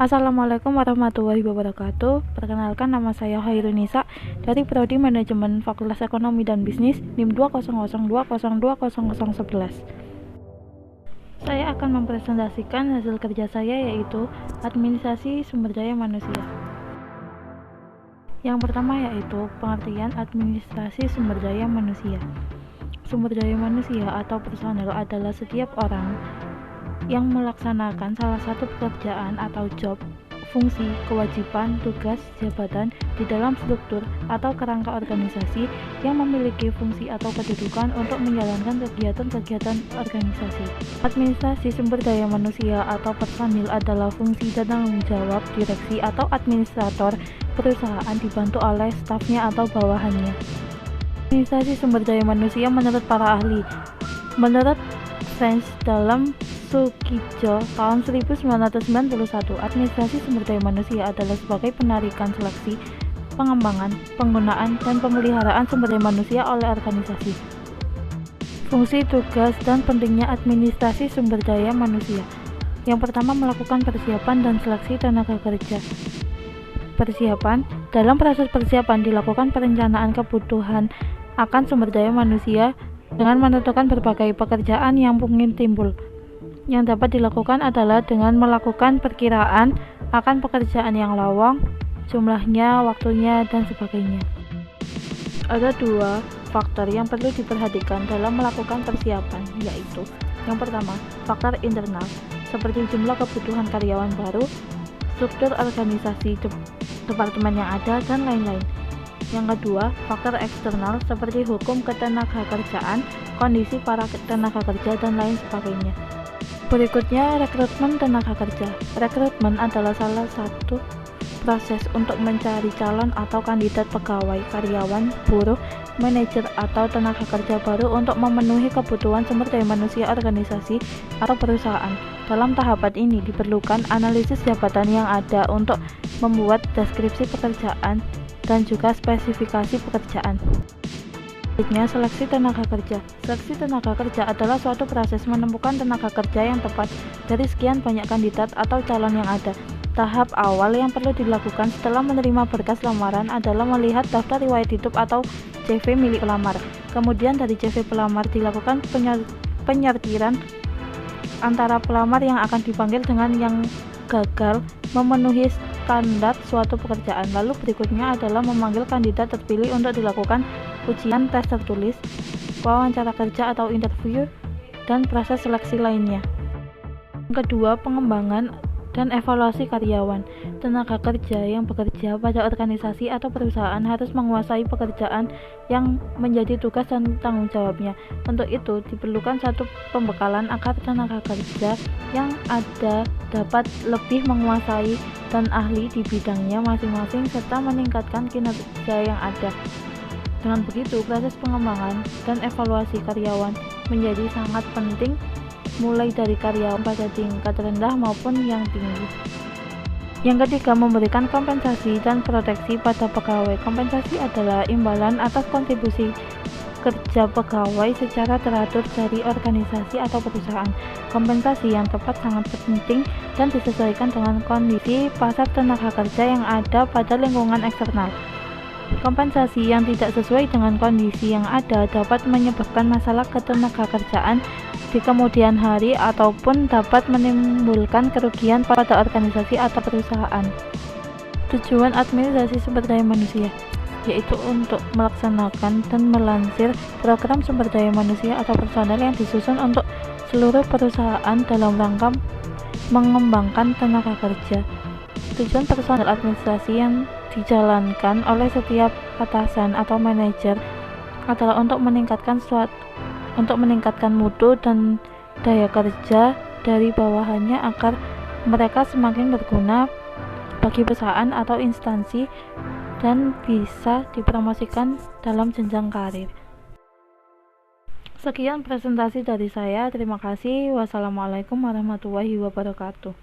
Assalamualaikum warahmatullahi wabarakatuh. Perkenalkan, nama saya Hairunisa dari Prodi Manajemen Fakultas Ekonomi dan Bisnis NIM 200202011. Saya akan mempresentasikan hasil kerja saya, yaitu administrasi sumber daya manusia. Yang pertama yaitu pengertian administrasi sumber daya manusia. Sumber daya manusia atau personel adalah setiap orang yang melaksanakan salah satu pekerjaan atau job, fungsi, kewajiban, tugas, jabatan di dalam struktur atau kerangka organisasi yang memiliki fungsi atau kedudukan untuk menjalankan kegiatan-kegiatan organisasi. Administrasi sumber daya manusia atau personil adalah fungsi dan tanggung jawab direksi atau administrator perusahaan dibantu oleh stafnya atau bawahannya. Administrasi sumber daya manusia menurut para ahli. Menurut Sains dalam Sukijo tahun 1991, administrasi sumber daya manusia adalah sebagai penarikan seleksi, pengembangan, penggunaan, dan pemeliharaan sumber daya manusia oleh organisasi. Fungsi, tugas, dan pentingnya administrasi sumber daya manusia. Yang pertama, melakukan persiapan dan seleksi tenaga kerja. Persiapan. Dalam proses persiapan dilakukan perencanaan kebutuhan akan sumber daya manusia dengan menentukan berbagai pekerjaan yang mungkin timbul. Yang dapat dilakukan adalah dengan melakukan perkiraan akan pekerjaan yang lowong, jumlahnya, waktunya, dan sebagainya. Ada dua faktor yang perlu diperhatikan dalam melakukan persiapan, yaitu yang pertama, faktor internal, seperti jumlah kebutuhan karyawan baru, struktur organisasi departemen yang ada, dan lain-lain. Yang kedua, faktor eksternal seperti hukum ketenagakerjaan, kondisi para tenaga kerja, dan lain sebagainya. Berikutnya, rekrutmen tenaga kerja. Rekrutmen adalah salah satu proses untuk mencari calon atau kandidat pegawai, karyawan, buruh, manajer, atau tenaga kerja baru untuk memenuhi kebutuhan sumber daya manusia organisasi atau perusahaan. Dalam tahapan ini diperlukan analisis jabatan yang ada untuk membuat deskripsi pekerjaan dan juga spesifikasi pekerjaan. Selanjutnya, seleksi tenaga kerja. Seleksi tenaga kerja adalah suatu proses menemukan tenaga kerja yang tepat dari sekian banyak kandidat atau calon yang ada. Tahap awal yang perlu dilakukan setelah menerima berkas lamaran adalah melihat daftar riwayat hidup atau CV milik pelamar. Kemudian dari CV pelamar dilakukan penyortiran antara pelamar yang akan dipanggil dengan yang gagal memenuhi standar suatu pekerjaan. Lalu berikutnya adalah memanggil kandidat terpilih untuk dilakukan ujian tes tertulis, wawancara kerja atau interview, dan proses seleksi lainnya. Yang kedua, pengembangan dan evaluasi karyawan. Tenaga kerja yang bekerja pada organisasi atau perusahaan harus menguasai pekerjaan yang menjadi tugas dan tanggung jawabnya. Untuk itu, diperlukan satu pembekalan agar tenaga kerja yang ada dapat lebih menguasai dan ahli di bidangnya masing-masing serta meningkatkan kinerja yang ada. Dengan begitu, proses pengembangan dan evaluasi karyawan menjadi sangat penting, mulai dari karyawan pada tingkat rendah maupun yang tinggi. Yang ketiga, memberikan kompensasi dan proteksi pada pegawai. Kompensasi adalah imbalan atas kontribusi kerja pegawai secara teratur dari organisasi atau perusahaan. Kompensasi yang tepat sangat penting dan disesuaikan dengan kondisi pasar tenaga kerja yang ada pada lingkungan eksternal. Kompensasi yang tidak sesuai dengan kondisi yang ada dapat menyebabkan masalah ketenagakerjaan di kemudian hari ataupun dapat menimbulkan kerugian pada organisasi atau perusahaan. Tujuan administrasi sumber daya manusia yaitu untuk melaksanakan dan melansir program sumber daya manusia atau personel yang disusun untuk seluruh perusahaan dalam rangka mengembangkan tenaga kerja. Tujuan personel administrasi yang dijalankan oleh setiap atasan atau manajer adalah untuk meningkatkan mutu dan daya kerja dari bawahannya agar mereka semakin berguna bagi perusahaan atau instansi dan bisa dipromosikan dalam jenjang karir. Sekian presentasi dari saya. Terima kasih. Wassalamualaikum warahmatullahi wabarakatuh.